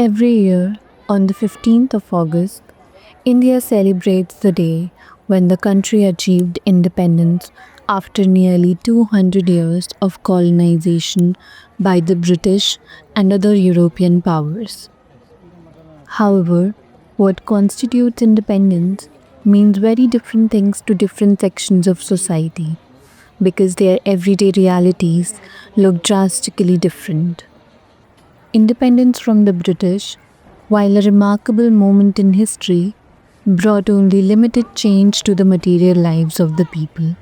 Every year, on the 15th of August, India celebrates the day when the country achieved independence after nearly 200 years of colonization by the British and other European powers. However, what constitutes independence means very different things to different sections of society because their everyday realities look drastically different. Independence from the British, while a remarkable moment in history, brought only limited change to the material lives of the people.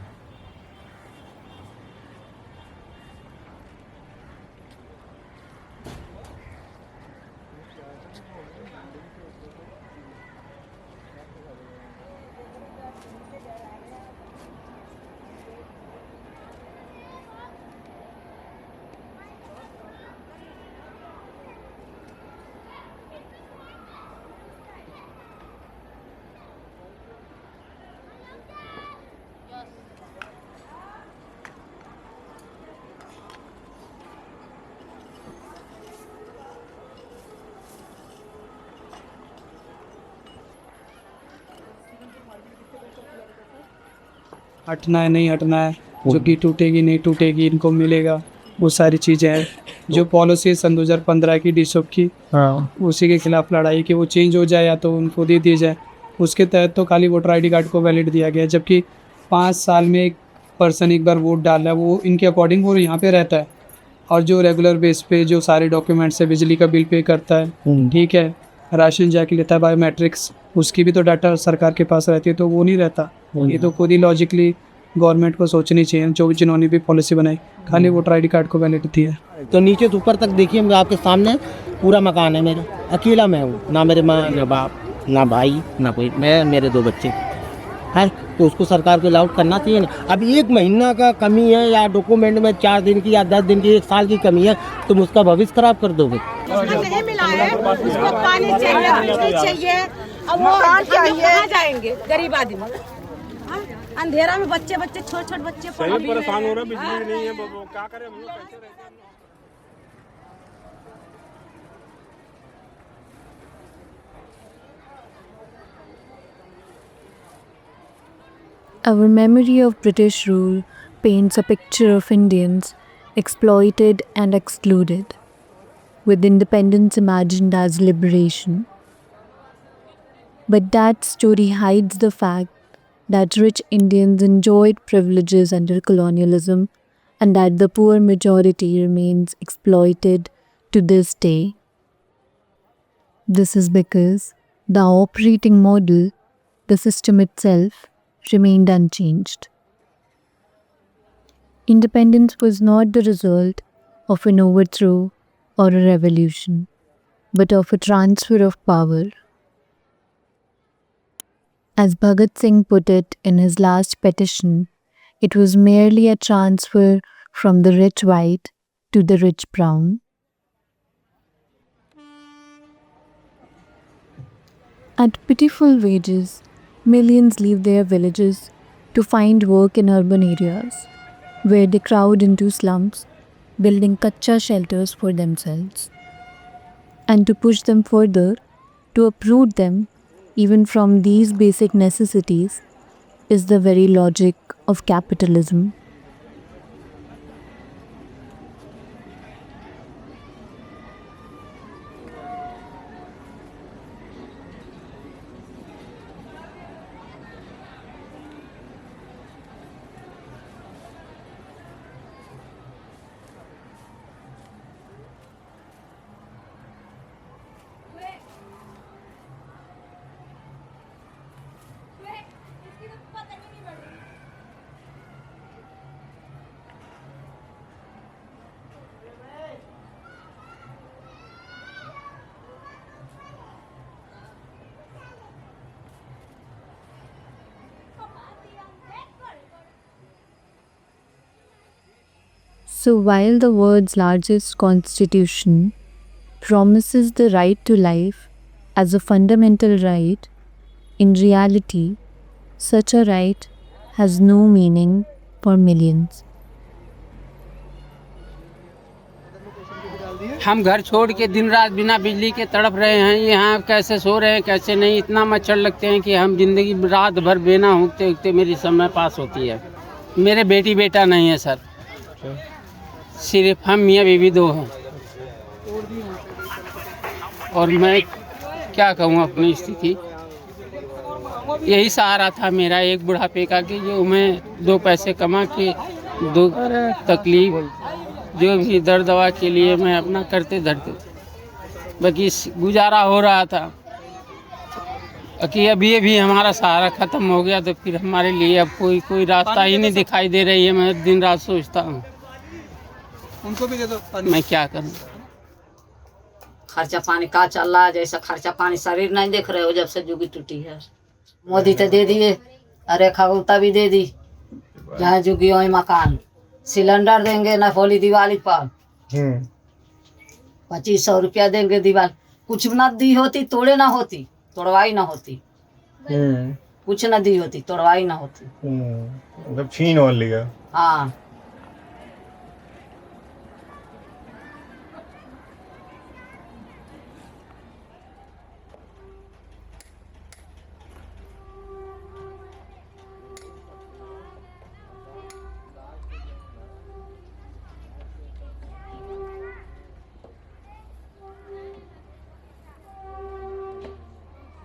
हटना है नहीं हटना है, जो कि टूटेगी नहीं टूटेगी, इनको मिलेगा, वो सारी चीज़ें हैं। जो पॉलिसी सन 2015 की डीसोप की, उसी के खिलाफ लड़ाई कि वो चेंज हो जाए या तो उनको दे दी जाए। उसके तहत तो खाली वोटर आईडी कार्ड को वैलिड दिया गया है, जबकि 5 साल में एक पर्सन एक बार वोट डाल रहा है, वो इनके अकॉर्डिंग वो यहाँ पे रहता है और जो रेगुलर बेस पे जो सारे डॉक्यूमेंट्स है, बिजली का बिल पे करता है, ठीक है, राशन जाके लेता है, बायोमेट्रिक्स, उसकी भी तो डाटा सरकार के पास रहती है, तो वो नहीं रहता। ये तो खुद ही लॉजिकली गवर्नमेंट को सोचनी चाहिए, जो भी जिन्होंने भी पॉलिसी बनाई, खाली वोटर आईडी कार्ड को वैलिडिटी है। तो नीचे से ऊपर तक देखिए, मेरे आपके सामने पूरा मकान है मेरा, अकेला मैं हूँ, ना मेरे माँ ना बाप ना भाई ना कोई, मैं मेरे 2 बच्चे है। तो उसको सरकार को अलाउड करना चाहिए ना। अब 1 महीना का कमी है या डॉक्यूमेंट में 4 दिन की या 10 दिन की 1 साल की कमी है, तुम उसका भविष्य खराब कर दोगे। नहीं मिला है, उसको पानी चाहिए, बिजली चाहिए, अब वो कहाँ जाएंगे गरीब आदमी। अंधेरा में बच्चे छोटे बच्चे परेशान हो रहे, बिजली नहीं है, वो क्या करें, हम लोग कैसे रहते हैं। Our memory of British rule paints a picture of Indians exploited and excluded, with independence imagined as liberation. But that story hides the fact that rich Indians enjoyed privileges under colonialism and that the poor majority remains exploited to this day. This is because the operating model, the system itself, remained unchanged. Independence was not the result of an overthrow or a revolution, but of a transfer of power. As Bhagat Singh put it in his last petition, it was merely a transfer from the rich white to the rich brown. At pitiful wages, millions leave their villages to find work in urban areas, where they crowd into slums, building kacha shelters for themselves. And to push them further, to uproot them even from these basic necessities, is the very logic of capitalism. So while the world's largest constitution promises the right to life as a fundamental right, in reality, such a right has no meaning for millions. हम घर छोड़ के दिन रात बिना बिजली के तड़प रहे हैं, यहाँ कैसे सो रहे हैं कैसे नहीं। इतना मच्छर लगते हैं कि हम जिंदगी रात भर बेना उगते उगते मेरी समय पास होती है। मेरे बेटी बेटा नहीं है सर, सिर्फ हम मियाँ बीवी दो हैं। और मैं क्या कहूँ, अपनी स्थिति यही सहारा था मेरा एक बुढ़ापे का कि जो मैं 2 पैसे कमा के दो तकलीफ जो भी दर्द दवा के लिए मैं अपना करते धरते बाकी गुजारा हो रहा था। कि अभी भी हमारा सहारा ख़त्म हो गया तो फिर हमारे लिए अब कोई रास्ता ही नहीं दिखाई दे रही है। मैं दिन रात सोचता हूँ उनको भी दे दो पानी। मैं क्या करूँ। खर्चा पानी का चल रहा है, जैसा खर्चा पानी शरीर नहीं देख रहे हो जब से जुगी टूटी है। मोदी तो दे दिए, अरे खगौता भी दे दी, जहाँ जुगी वही मकान। सिलेंडर देंगे ना होली दिवाली पर 2500 रुपया देंगे दिवाली। कुछ ना दी होती तोड़े ना होती, तोड़वाई ना होती। कुछ ना दी होती तोड़वाई ना होती। मतलब छीन और लिया। हाँ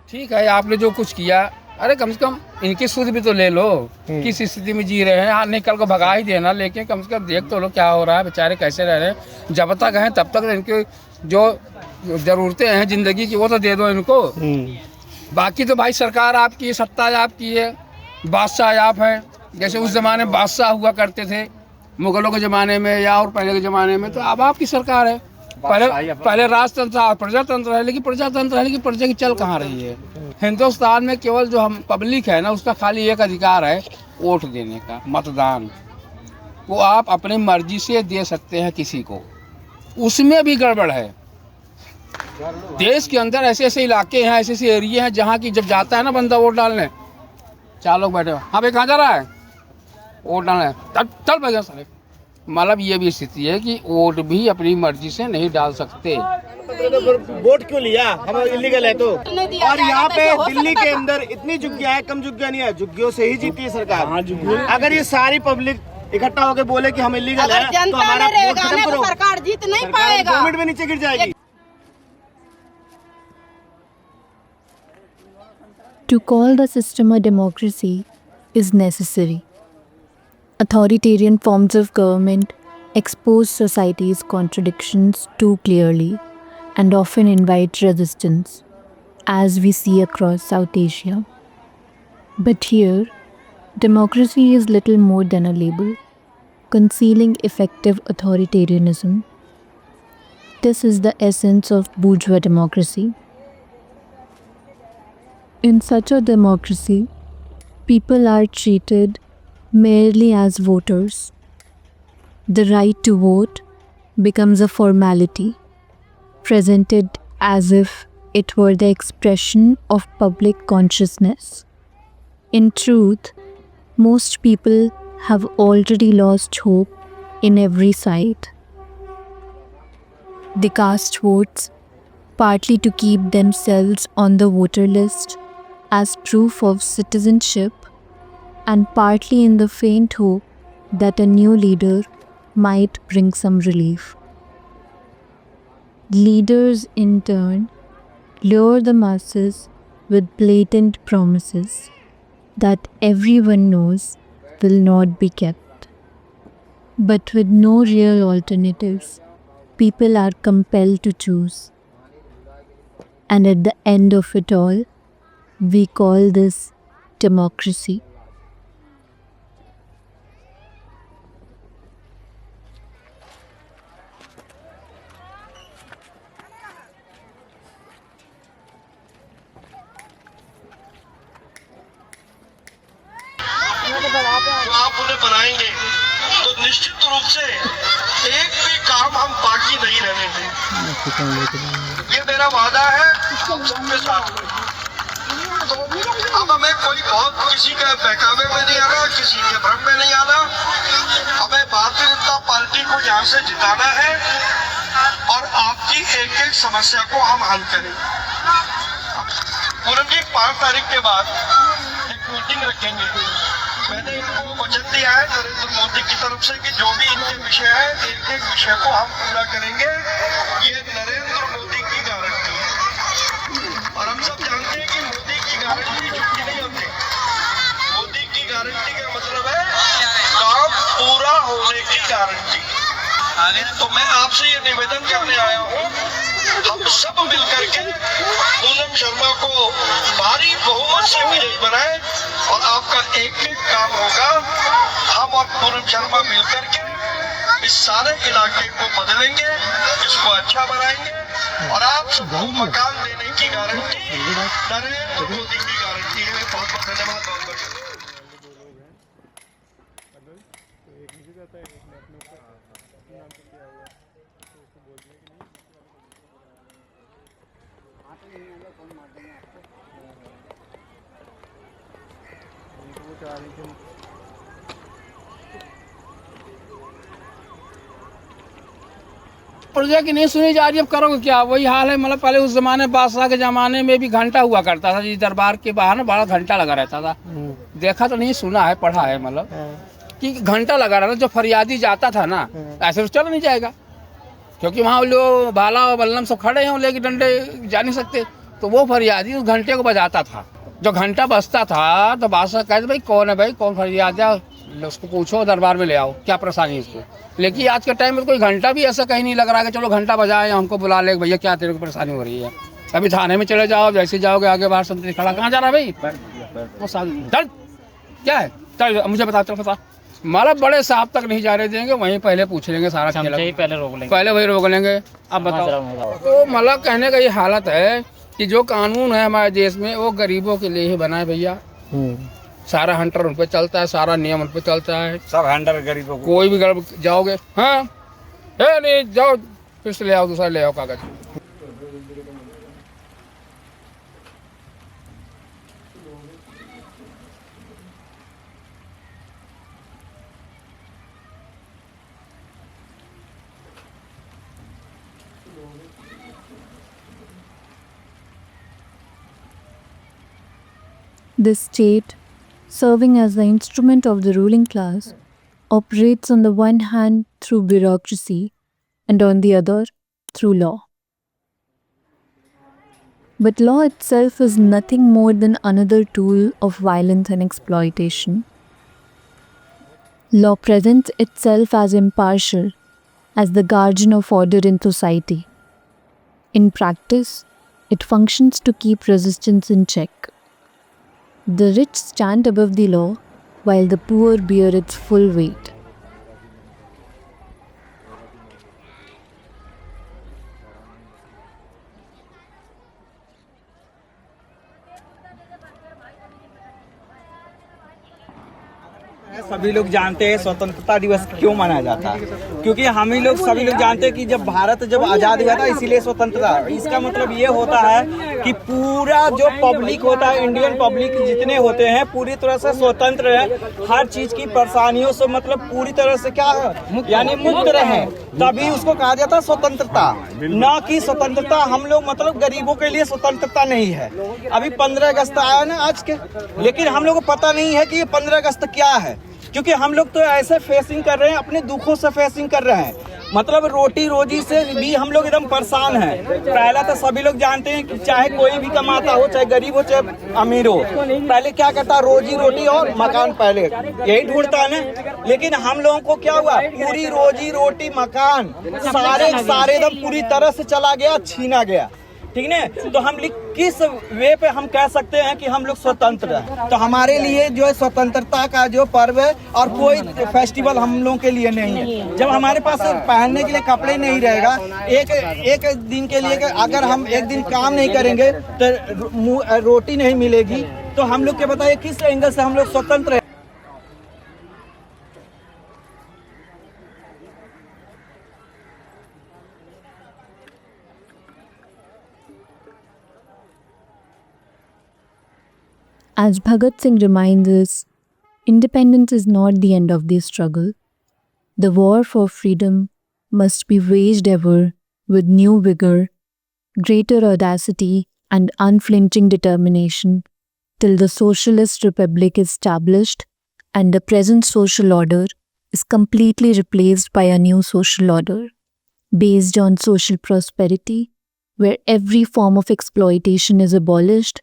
ठीक है, आपने जो कुछ किया, अरे कम से कम इनकी सुध भी तो ले लो। किस स्थिति में जी रहे हैं, हाँ निकल को भगा ही देना, लेकिन कम से कम देख तो लो क्या हो रहा है, बेचारे कैसे रह रहे हैं। जब तक हैं तब तक इनकी जो ज़रूरतें हैं ज़िंदगी की वो तो दे दो इनको। बाकी तो भाई सरकार आपकी है, सत्ता आपकी है, बादशाह आप हैं। जैसे उस ज़माने में बादशाह हुआ करते थे मुग़लों के ज़माने में या और पहले के ज़माने में, तो अब आपकी सरकार है। पहले राजतंत्र था, प्रजातंत्र है, लेकिन प्रजा की चल कहाँ रही है। हिंदुस्तान में केवल जो हम पब्लिक है ना, उसका खाली एक अधिकार है वोट देने का, मतदान। वो आप अपनी मर्जी से दे सकते हैं किसी को, उसमें भी गड़बड़ है। देश के अंदर ऐसे ऐसे इलाके हैं, ऐसे ऐसे एरिया हैं जहाँ की जब जाता है ना बंदा वोट डालने, 4 लोग बैठे हो, हाँ भाई कहाँ जा रहा है वोट डालने, चल भाई सारे। मतलब ये भी स्थिति है कि वोट भी अपनी मर्जी से नहीं डाल सकते। वोट क्यों लिया, हम इलीगल है तो। और यहाँ पे दिल्ली के अंदर इतनी झुग्गियाँ है, कम झुग्गियाँ नहीं है, झुग्गियों से ही जीती है सरकार। अगर ये सारी पब्लिक इकट्ठा होकर बोले कि हम इलीगल है तो हमारा वोट खत्म करो, सरकार जीत नहीं पाएगा, 2 मिनट में नीचे गिर जाएगी। To call the system a democracy is necessary. Authoritarian forms of government expose society's contradictions too clearly and often invite resistance, as we see across South Asia. But here, democracy is little more than a label, concealing effective authoritarianism. This is the essence of bourgeois democracy. In such a democracy, people are treated merely as voters. The right to vote becomes a formality, presented as if it were the expression of public consciousness. In truth, most people have already lost hope in every side. They cast votes partly to keep themselves on the voter list as proof of citizenship, and partly in the faint hope that a new leader might bring some relief. Leaders, in turn, lure the masses with blatant promises that everyone knows will not be kept. But with no real alternatives, people are compelled to choose. And at the end of it all, we call this democracy. जो आप उन्हें बनाएंगे तो निश्चित रूप से एक भी काम हम बाकी नहीं रहने देंगे। ये मेरा वादा है आप सबके साथ। अब हमें कोई बहुत किसी के बहकावे में नहीं आना, किसी के भ्रम में नहीं आना। हमें भारतीय जनता पार्टी को यहाँ से जिताना है और आपकी एक एक समस्या को हम हल करें। पूनम जी 5 तारीख के बाद एक मीटिंग रखेंगे। मैंने इनको वचन दिया है नरेंद्र मोदी की तरफ से कि जो भी इनके विषय है एक एक विषय को हम पूरा करेंगे। ये नरेंद्र मोदी की गारंटी है और हम सब जानते हैं कि मोदी की गारंटी झूठी नहीं होती। मोदी की गारंटी का मतलब है काम पूरा होने की गारंटी। तो मैं आपसे ये निवेदन करने आया हूँ, हम सब मिलकर के पूनम शर्मा को भारी बहुमत से विजयी बनाए और आपका एक एक काम होगा। हम और पूनम शर्मा मिलकर के इस सारे इलाके को बदलेंगे, इसको अच्छा बनाएंगे और आप सबको मकान देने की गारंटी नरेंद्र मोदी की गारंटी है। बहुत बहुत धन्यवाद। बहुत बहुत प्रजा की नहीं सुनी जा रही, अब करोगे क्या? वही हाल है। मतलब पहले उस जमाने बादशाह के जमाने में भी घंटा हुआ करता था जी, दरबार के बाहर ना बड़ा घंटा लगा रहता था। देखा तो नहीं, सुना है, पढ़ा है, मतलब कि घंटा लगा रहा था। जो फरियादी जाता था ना, ऐसे तो चल नहीं जाएगा, क्योंकि वहाँ लोग भाला और बल्लम सब खड़े हैं, लेके डंडे जा नहीं सकते। तो वो फरियादी उस घंटे को बजाता था। जो घंटा बजता था तो बादशाह कहते भाई कौन है, भाई कौन फरियाद है, उसको पूछो, दरबार में ले आओ, क्या परेशानी है इसको। लेकिन आज के टाइम में कोई घंटा भी ऐसा कहीं नहीं लग रहा है कि चलो घंटा बजाए, हमको बुला ले, भैया क्या तेरे को परेशानी हो रही है। अभी थाने में चले जाओ, जैसे जाओगे आगे बाहर संतरी खड़ा, कहाँ जा रहा है भाई, वो दर्द क्या है, चल मुझे बता, चल बता। मतलब बड़े साहब तक नहीं जाने देंगे, वहीं पहले पूछ लेंगे सारा, पहले रोक लेंगे, पहले वही रोक लेंगे। अब बताओ, तो मतलब कहने का ये हालत है कि जो कानून है हमारे देश में वो गरीबों के लिए ही बना है भैया। सारा हंटर उन पे चलता है, सारा नियम उन पे चलता है, सब हंटर गरीबों को। कोई भी गरीब जाओगे, हाँ नहीं जाओ, फिर से ले आओ, दूसरा ले आओ कागज। The state, serving as the instrument of the ruling class, operates on the one hand through bureaucracy and on the other through law. But law itself is nothing more than another tool of violence and exploitation. Law presents itself as impartial, as the guardian of order in society. In practice, it functions to keep resistance in check. The rich stand above the law, while the poor bear its full weight. सभी लोग जानते हैं स्वतंत्रता दिवस क्यों मनाया जाता है, क्योंकि हम ही लोग सभी लोग जानते हैं कि जब भारत जब आज़ाद हुआ था इसीलिए स्वतंत्रता। इसका मतलब ये होता है कि पूरा जो पब्लिक होता है, इंडियन पब्लिक जितने होते हैं पूरी तरह से स्वतंत्र है, हर चीज की परेशानियों से मतलब पूरी तरह से क्या है यानी मुक्त रहे, तभी उसको कहा जाता है स्वतंत्रता। न कि स्वतंत्रता हम लोग मतलब गरीबों के लिए स्वतंत्रता नहीं है। अभी 15 अगस्त आया ना आज के, लेकिन हम लोग को पता नहीं है कि ये 15 अगस्त क्या है, क्योंकि हम लोग तो ऐसे फेसिंग कर रहे हैं, अपने दुखों से फेसिंग कर रहे हैं। मतलब रोटी रोजी से भी हम लोग एकदम परेशान हैं। पहला तो सभी लोग जानते हैं कि चाहे कोई भी कमाता हो, चाहे गरीब हो चाहे अमीर हो, पहले क्या करता है, रोजी रोटी और मकान पहले यही ढूंढता है ना। लेकिन हम लोगों को क्या हुआ, पूरी रोजी रोटी मकान सारे एकदम पूरी तरह से चला गया, छीना गया, ठीक है। तो हम किस वे पे हम कह सकते हैं कि हम लोग स्वतंत्र हैं? तो हमारे लिए जो है स्वतंत्रता का जो पर्व है और कोई फेस्टिवल हम लोगों के लिए नहीं है। जब हमारे पास पहनने के लिए कपड़े नहीं रहेगा, एक दिन के लिए अगर हम एक दिन काम नहीं करेंगे तो रोटी नहीं मिलेगी, तो हम लोग के बताइए किस एंगल से हम लोग स्वतंत्र हैं? As Bhagat Singh reminds us, independence is not the end of the struggle. The war for freedom must be waged ever with new vigor, greater audacity, and unflinching determination till the socialist republic is established and the present social order is completely replaced by a new social order based on social prosperity, where every form of exploitation is abolished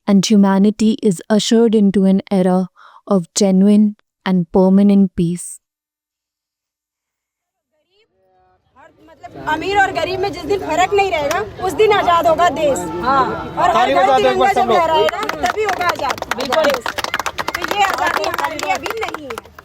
and humanity is ushered into an era of genuine and permanent peace. अमीर और गरीब में जिस दिन फर्क नहीं रहेगा उस दिन आजाद होगा देश। हाँ, और हर घर तिरंगा जब लहराएगा तभी होगा आजाद। बिल्कुल। तो ये आजादी हमारे लिए अभी नहीं है।